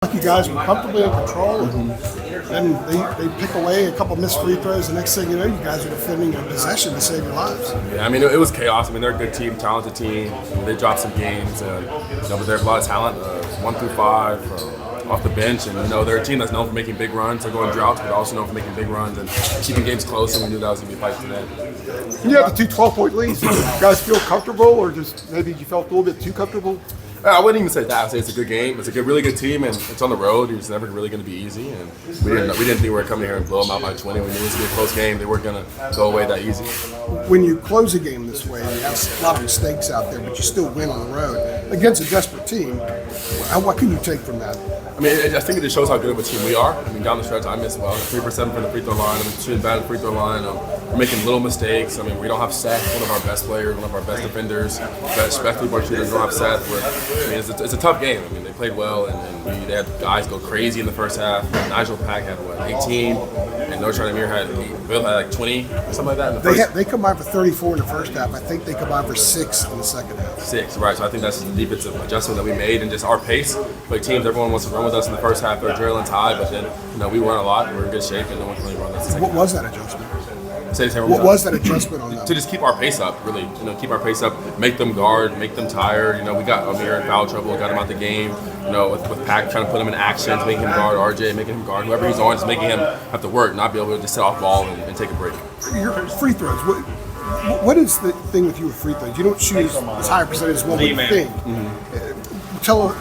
Like you guys were comfortably in control, and then they pick away a couple missed free throws. The next thing you know, you guys are defending your possession to save your lives. Yeah, I mean, it was chaos. I mean, they're a good team, talented team. They dropped some games, and but they have a lot of talent, 1 through 5, off the bench, and they're a team that's known for making big runs. They're going droughts, but also known for making big runs and keeping games close. And we knew that was going to be a fight today. When you have the two 12-point leads, do you guys feel comfortable, or just maybe you felt a little bit too comfortable? I wouldn't even say that. I'd say it's a good game. It's a really good team, and it's on the road. It's never really going to be easy. And we didn't think we were coming here and blow them out by 20. We knew it was going to be a close game. They weren't going to go away that easy. When you close a game this way, you have a lot of mistakes out there, but you still win on the road against a desperate team. What can you take from that? I mean, I think it just shows how good of a team we are. I mean, down the stretch, I miss 3 for 7 from the free throw line. I'm shooting bad at the free throw line. We're making little mistakes. I mean, we don't have Seth, one of our best players, one of our best defenders, best three-point shooters. We don't have Seth. I mean, it's a tough game. I mean, they played well, and they had guys go crazy in the first half. Nigel Pack had 18, and No Charlie Amir had like 20 or something like that in the first. They combined for 34 in the first half. I think they combined for 6 in the second half. 6, right? So I think that's the defensive adjustment that we made, and just our pace. Like teams, everyone wants to run with us in the first half. Their adrenaline's high, but then we run a lot, and we're in good shape, and no one can really run us. What was that adjustment? What was that adjustment on that? To just keep our pace up, really. Keep our pace up, make them guard, make them tired. We got Amir in foul trouble, got him out the game. With Pack trying to put him in actions, making him guard RJ, making him guard whoever he's on, just making him have to work, not be able to just sit off ball and take a break. Your free throws. What is the thing with you with free throws? You don't shoot as high a percentage as one would think. Tell us,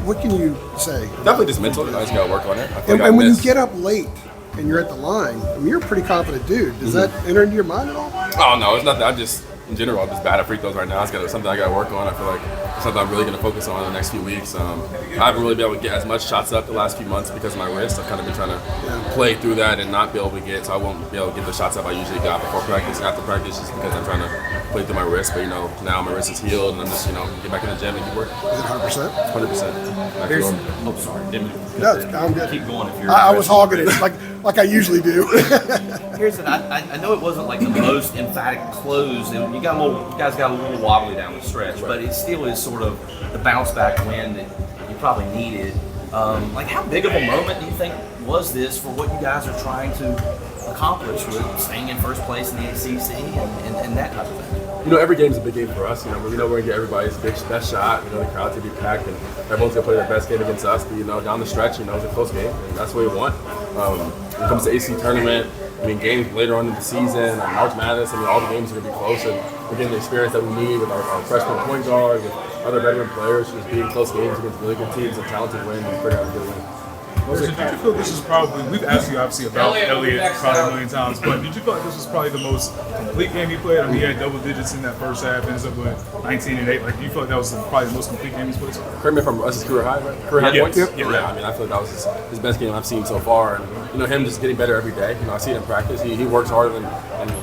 what can you say? Definitely just mental. I just got to work on it. And when you get up late and you're at the line, I mean, you're a pretty confident dude. Does that enter into your mind at all? Oh, no, it's not that. In general, I'm just bad at free throws right now. It's something I got to work on. I feel like it's something I'm really going to focus on in the next few weeks. I haven't really been able to get as much shots up the last few months because of my wrist. I've kind of been trying to play through that and not be able to get, so I won't be able to get the shots up I usually got before practice, after practice, just because I'm trying to play through my wrist. But, now my wrist is healed, and I'm just, get back in the gym and keep working. Is it 100%? 100%. Sorry. No, I'm good. Keep going if you're. I was hogging it like I usually do. I know it wasn't like the most emphatic close. And you guys got a little wobbly down the stretch, but it still is sort of the bounce back win that you probably needed. How big of a moment do you think was this for what you guys are trying to accomplish with staying in first place in the ACC and that type of thing? Every game's a big game for us. We know we're going to get everybody's best shot. The crowd's going to be packed, and everyone's going to play their best game against us. But, down the stretch, it's a close game, and that's what we want. When it comes to ACC tournament, games later on in the season, March Madness, all the games are going to be close, and we're getting the experience that we need with our freshman point guard, with other veteran players, just being close games against really good teams and talented wins and figure out a good win. So did you feel this is probably, we've asked you obviously about Elliot probably a million times, but did you feel like this was probably the most complete game he played? I mean, he had double digits in that first half, ends up with 19 and 8. Do you feel like that was probably the most complete game he's played so far? Correct me if I'm his career high, right? Career high points? Yeah. I feel like that was his best game I've seen so far. And, him just getting better every day. I see it in practice. He works harder than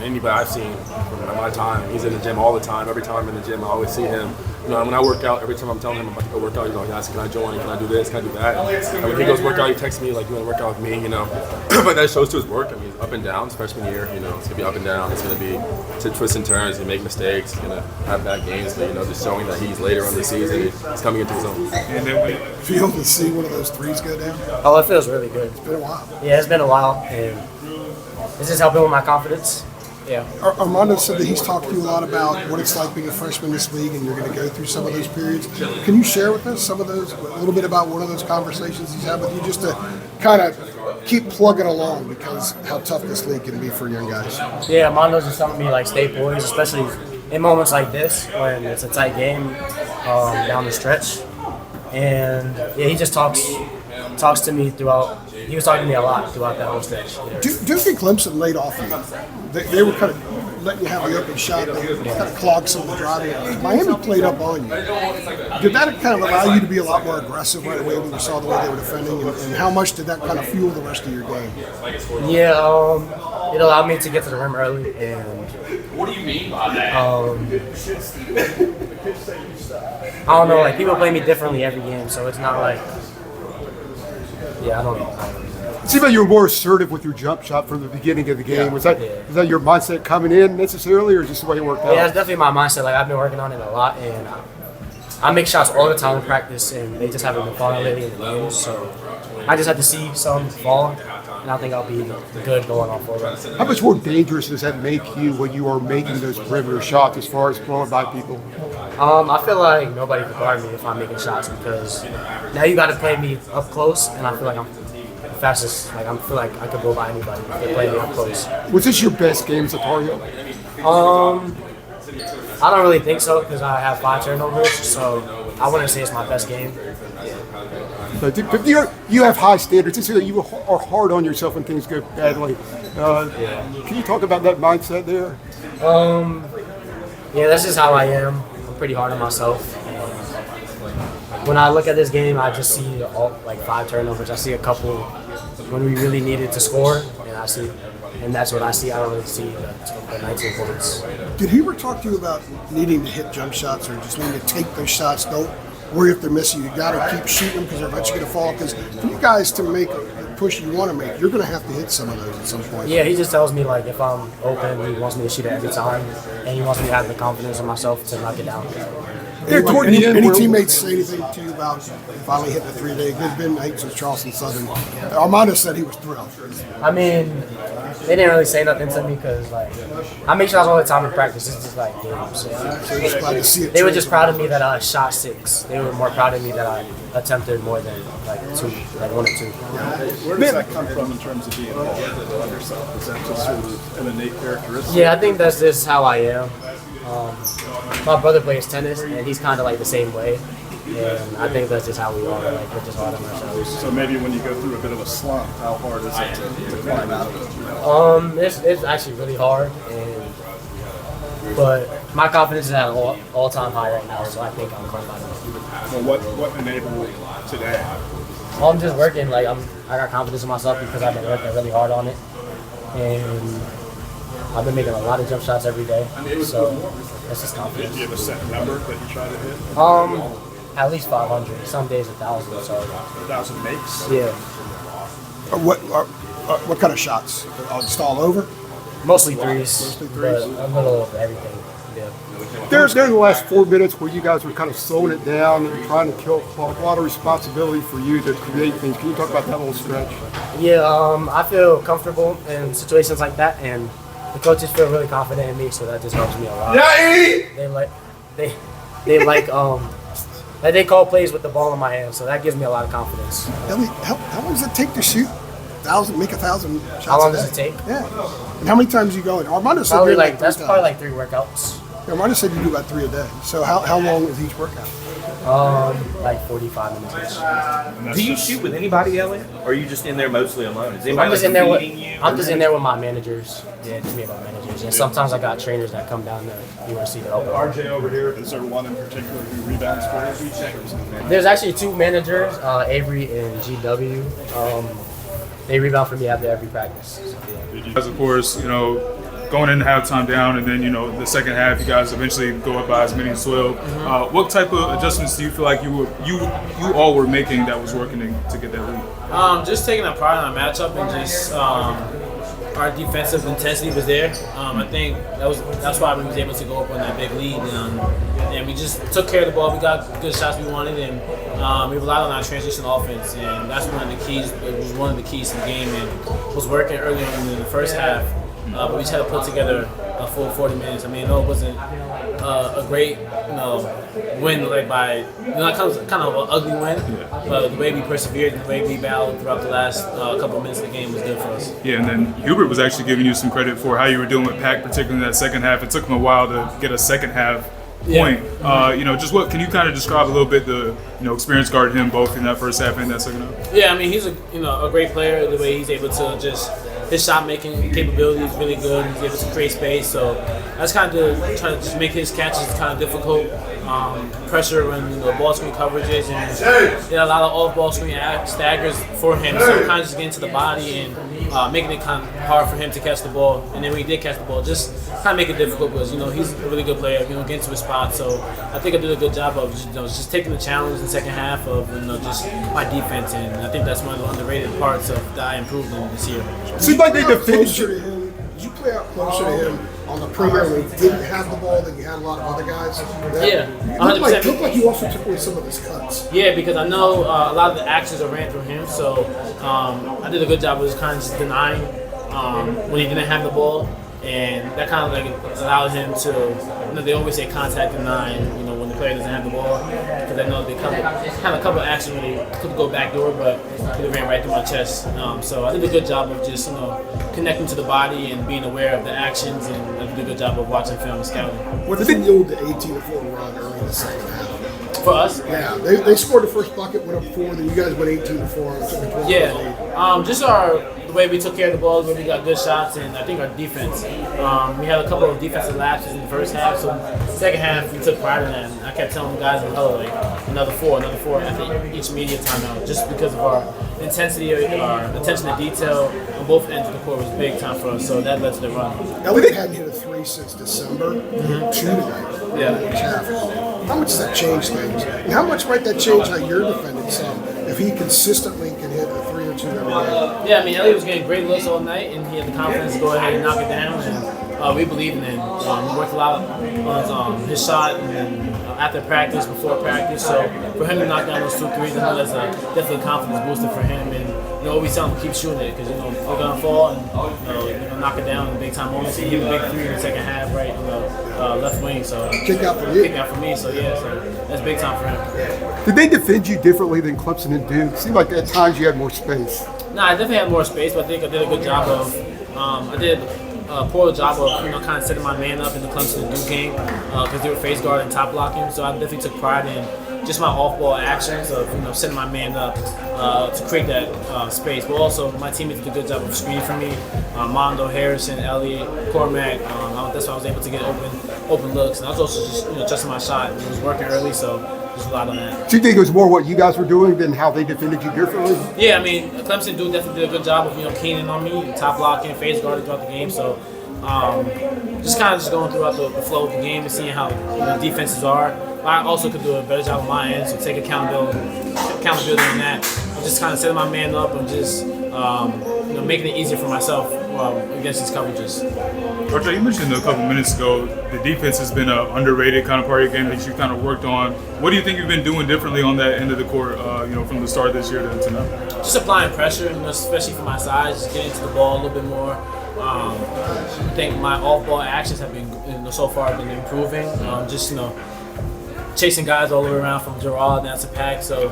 anybody I've seen from my time. He's in the gym all the time. Every time I'm in the gym, I always see him. When I work out, every time I'm telling him I'm about to go work out, he's asking, can I join? Can I do this? Can I do that? And when he goes work out, he texts me, you want to work out with me, But that shows to his work. He's up and down. It's freshman year, it's going to be up and down. It's going to be twists and turns. He's going to make mistakes. He's going to have bad games. But, just showing that he's later in the season, he's coming into his own. And then we Feel to see one of those threes go down? Oh, it feels really good. It's been a while. Yeah, it's been a while, and this is helping with my confidence. Yeah. Armando said that he's talked to you a lot about what it's like being a freshman in this league, and you're going to go through some of those periods. Can you share with us a little bit about one of those conversations he's had with you, just to kind of keep plugging along, because how tough this league can be for young guys? Yeah, Armando's just telling me, stay poised, especially in moments like this when it's a tight game down the stretch. And, yeah, he just talks to me throughout. He was talking to me a lot throughout that whole stretch. Yeah. Duke and Clemson laid off you. They were kind of letting you have the open shot. They kind of clogged some of the driving. Miami played up on you. Did that kind of allow you to be a lot more aggressive right away when you saw the way they were defending? And how much did that kind of fuel the rest of your game? Yeah, it allowed me to get to the rim early. And What do you mean by that? I don't know, people play me differently every game, so it's not like, I don't know. It seemed like you were more assertive with your jump shot from the beginning of the game. Was that your mindset coming in necessarily, or just the way it worked out? Yeah, it's definitely my mindset. I've been working on it a lot, and I make shots all the time in practice, and they just haven't been falling lately in the games. So I just have to see some fall, and I think I'll be good going on forward. How much more dangerous does that make you when you are making those perimeter shots as far as blowing by people? I feel like nobody can guard me if I'm making shots because now you got to play me up close, and I feel like I'm the fastest. Like I feel like I could go by anybody if they play me up close. Was this your best game as a Tar Heel? I don't really think so because I have 5 turnovers, so I wouldn't say it's my best game. But you have high standards. It's that you are hard on yourself when things go badly. Can you talk about that mindset there? Yeah, that's just how I am. I'm pretty hard on myself. When I look at this game, I just see all, like 5 turnovers. I see a couple when we really needed to score, and that's what I see. I don't really see the 19 points. Did he ever talk to you about needing to hit jump shots or just needing to take those shots? Don't worry if they're missing. You got to keep shooting them because they're eventually going to fall. Because for you guys to make a push you want to make, you're going to have to hit some of those at some point. Yeah, he just tells me like if I'm open, he wants me to shoot it every time, and he wants me to have the confidence in myself to knock it down. Any teammates say anything to you about finally hitting the 3-day? There's been nights with Charleston Southern. Armando said he was thrilled. I mean, they didn't really say nothing to me because like I make shots all the time in practice. It's just like games. So just glad to see it. They were just proud of me that I shot 6. They were more proud of me that I attempted more than like 1 or 2. Where does that come from in terms of being confident on yourself? Is that just sort of an innate characteristic? Yeah, I think that's just how I am. My brother plays tennis, and he's kind of like the same way. And I think that's just how we are. Like we're just hard on ourselves. So maybe when you go through a bit of a slump, how hard is it to climb out of it? It's actually really hard, but my confidence is at an all-time high right now, so I think I'm coming out of it. Well, what enabled today? I'm just working. Like I got confidence in myself because I've been working really hard on it, and I've been making a lot of jump shots every day. So that's just confidence. Do you have a set number that you try to hit? At least 500. Some days 1,000. So 1,000 makes? yeah. What kind of shots? Just all over? Mostly threes, but a little of everything. Yeah. There's the last 4 minutes where you guys were kind of slowing it down and trying to kill a lot of responsibility for you to create things. Can you talk about that little stretch? Yeah, I feel comfortable in situations like that, and the coaches feel really confident in me, so that just helps me a lot. They call plays with the ball in my hand, so that gives me a lot of confidence. Elliot, how long does it take to shoot 1,000, make 1,000 shots? How long a day? does it take? Yeah. And how many times you going? Armando said Probably you're like three that's times. probably like 3 workouts. Yeah, Armando said you do about 3 a day. So how long is each workout? Like 45 minutes each. Do you shoot with anybody, Elliot? Or are you just in there mostly alone? Is I'm anybody just in there with feeding you? my managers. Yeah, just me and my managers. And sometimes I got trainers that come down to UNC to help out. RJ over here, is there one in particular who rebounds for you? There's actually 2 managers, Avery and GW. They rebound for me after every practice. So, yeah. As of course, going in halftime down, and then the second half, you guys eventually go up by as many as 12. What type of adjustments do you feel like you all were making that was working to get that lead? Just taking a pride in our matchup and just our defensive intensity was there. I think that's why we was able to go up on that big lead, and we just took care of the ball. We got good shots we wanted, and we relied on our transition offense, and that's one of the keys. It was one of the keys to the game, and was working early on in the first half. But we just had to put together a full 40 minutes. I mean, no, it wasn't a great, win like by, kind of an ugly win. But the way we persevered and the way we battled throughout the last couple of minutes of the game was good for us. Yeah, and then Hubert was actually giving you some credit for how you were doing with Pac, particularly in that second half. It took him a while to get a second half point. Just what can you kind of describe a little bit the experience guarding him both in that first half and that second half? Yeah, I mean he's a great player. The way he's able to just his shot making capability is really good. He's able to create space, so that's kind of trying to just make his catches kind of difficult. Pressure when ball screen coverages and a lot of off ball screen staggers for him. So kind of just getting to the body and making it kind of hard for him to catch the ball. And then when he did catch the ball, just kind of make it difficult because he's a really good player. Getting to his spot. So I think I did a good job of just taking the challenge in the second half of just my defense, and I think that's one of the underrated parts of that I improved in this year. Seems like they defended Did you play out closer to him on the perimeter when he didn't have the ball than you had a lot of other guys? Yeah, It 100%. looked like you also took away some of his cuts. Yeah, because I know a lot of the actions are ran through him, so I did a good job of just kind of just denying when he didn't have the ball, and that kind of like allowed him to. You know, they always say contact deny, you know, when the player doesn't have the ball, because I know they have a couple of actions where they could go backdoor, but they ran right through my chest. So I did a good job of just connecting to the body and being aware of the actions, and I did a good job of watching film and scouting. What did you do the 18-4 run early in the second half? For us, Yeah, they scored the first bucket, went up 4, then you guys went 18-4 and took a 12 lead. yeah, just the way we took care of the ball, the way we got good shots, and I think our defense. We had a couple of defensive lapses in the first half, so second half we took pride in that. And I kept telling the guys in the huddle, like, another four after each media timeout, just because of our intensity, our attention to detail on both ends of the court was big time for us, so that led to the run. Elliot hadn't hit a 3 since December, 2 tonight. Yeah. How much does that change things? And how much might that change how you're defending some if he consistently can hit a 3 or 2 every day? Yeah, I mean, Elliot was getting great looks all night, and he had the confidence to go ahead and knock it down, and we believed in him. He worked a lot on his shot and after practice, before practice, so for him to knock down those 2 threes, I know that's definitely a confidence booster for him, and we tell him to keep shooting it, because we're going to fall, and you're going to knock it down in big time moments. He hit a big 3 in the second half, right on the left wing, so Kick out for you. kick out for me, so yeah, so that's big time for him. Did they defend you differently than Clemson and Duke? It seemed like at times you had more space. No, I definitely had more space, but I think I did a good job of. I did a poor job of kind of setting my man up in the Clemson and Duke game because they were face guard and top blocking. So I definitely took pride in just my off-ball actions of setting my man up to create that space. But also my teammates did a good job of screening for me. Mondo, Harrison, Elliot, Cormac. That's why I was able to get open looks, and I was also just adjusting my shot. It was working early, so there's a lot on that. Do you think it was more what you guys were doing than how they defended you differently? Yeah, I mean, Clemson Duke definitely did a good job of keying on me, top blocking, face guarding throughout the game. So just kind of just going throughout the flow of the game and seeing how defenses are. I also could do a better job on my end, so take accountability in that. Just kind of setting my man up and just making it easier for myself against these coverages. RJ, you mentioned a couple minutes ago the defense has been an underrated kind of part of your game that you kind of worked on. What do you think you've been doing differently on that end of the court, from the start of this year to now? Just applying pressure, especially for my size, just getting to the ball a little bit more. I think my off-ball actions have been so far been improving. Chasing guys all the way around from Gerard down to Pack. So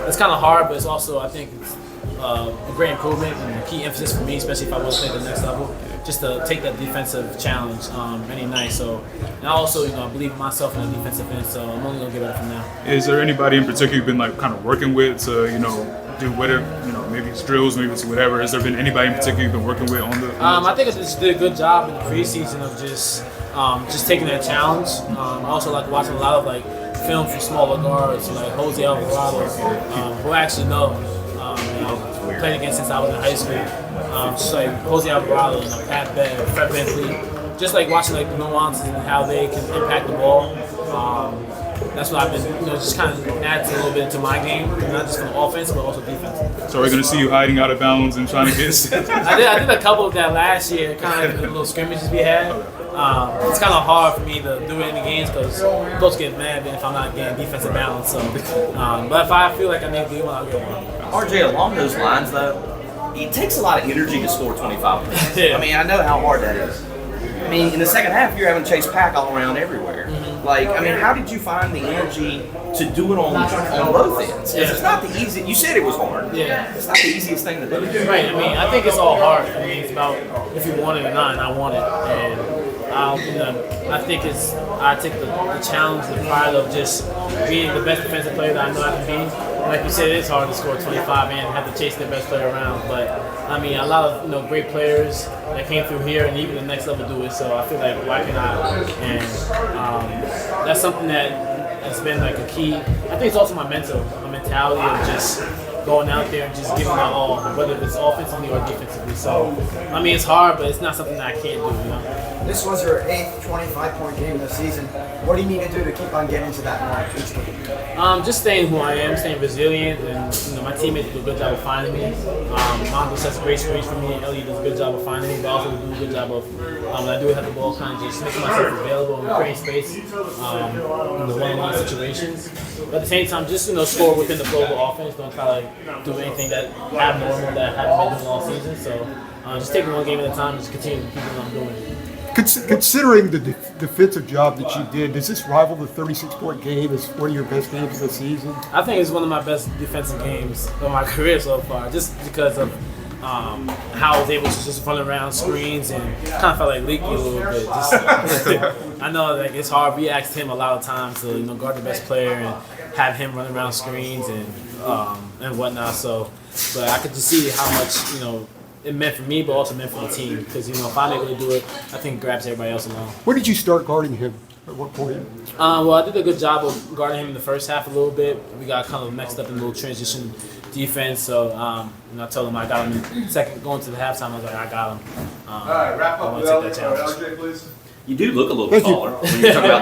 it's kind of hard, but it's also I think it's a great improvement and a key emphasis for me, especially if I want to play the next level, just to take that defensive challenge any night. So, and I also, I believe in myself in the defensive end, so I'm only gonna give it up from now. Is there anybody in particular you've been kind of working with to, do whatever, maybe it's drills, maybe it's whatever? Has there been anybody in particular you've been working with on the? I think I just did a good job in the preseason of just taking that challenge. I also like watching a lot of film from smaller guards like Jose Alvarado, who I actually know. Played against since I was in high school. Just like Jose Alvarado, Pat Bev, Fred Bentley. Just like watching the nuances and how they can impact the ball. That's what I've been, just kind of adds a little bit to my game, not just from offense but also defense. So we're gonna see you hiding out of bounds and trying to get. I did a couple of that last year, kind of the little scrimmages we had. It's kind of hard for me to do it in the games because folks get mad if I'm not getting defensive balance. So, but if I feel like I need to do one, I'll get one. RJ, along those lines though, it takes a lot of energy to score 25 points. Yeah. I mean, I know how hard that is. I mean, in the second half, you're having Chase Pack all around everywhere. How did you find the energy to do it on both ends? Because it's not the easy. You said it was hard. Yeah. It's not the easiest thing to do. Right. I mean, I think it's all hard. I mean, it's about if you want it or not, and I want it. And I think I take the challenge, the pride of just being the best defensive player that I know I can be. Like you said, it's hard to score 25 and have to chase the best player around. But I mean, a lot of great players that came through here and even the next level do it. So I feel like why can I? And that's something that has been a key. I think it's also my mentality of just going out there and just giving it all, whether it's offensively or defensively. So, I mean, it's hard, but it's not something that I can't do, you know? This was your 8th 25-point game this season. What do you need to do to keep on getting to that mark each week? Just staying who I am, staying resilient, and my teammates do a good job of finding me. Mongo sets great screens for me. Elliot does a good job of finding me, but also do a good job of when I do have the ball, kind of just making myself available and create space in the one-on-one situations. But at the same time, just score within the flow of the offense. Don't try to do anything that abnormal that I haven't been doing all season. So just taking one game at a time and just continue to keep doing what I'm doing. Considering the defensive job that you did, does this rival the 36-point game as one of your best games of the season? I think it's one of my best defensive games of my career so far, just because of how I was able to just run around screens and kind of felt like leaky a little bit. Just, I know it's hard. We asked him a lot of times to guard the best player and have him run around screens and whatnot. So, but I could just see how much it meant for me, but also meant for the team. Because if I'm able to do it, I think it grabs everybody else along. When did you start guarding him? At what point? Well, I did a good job of guarding him in the first half a little bit. We got kind of mixed up in a little transition defense. So, I told him I got him in second going to the halftime. I was like, I got him. All right, wrap up. I want to take that challenge. RJ, please. You do look a little Thank you. taller when you're talking about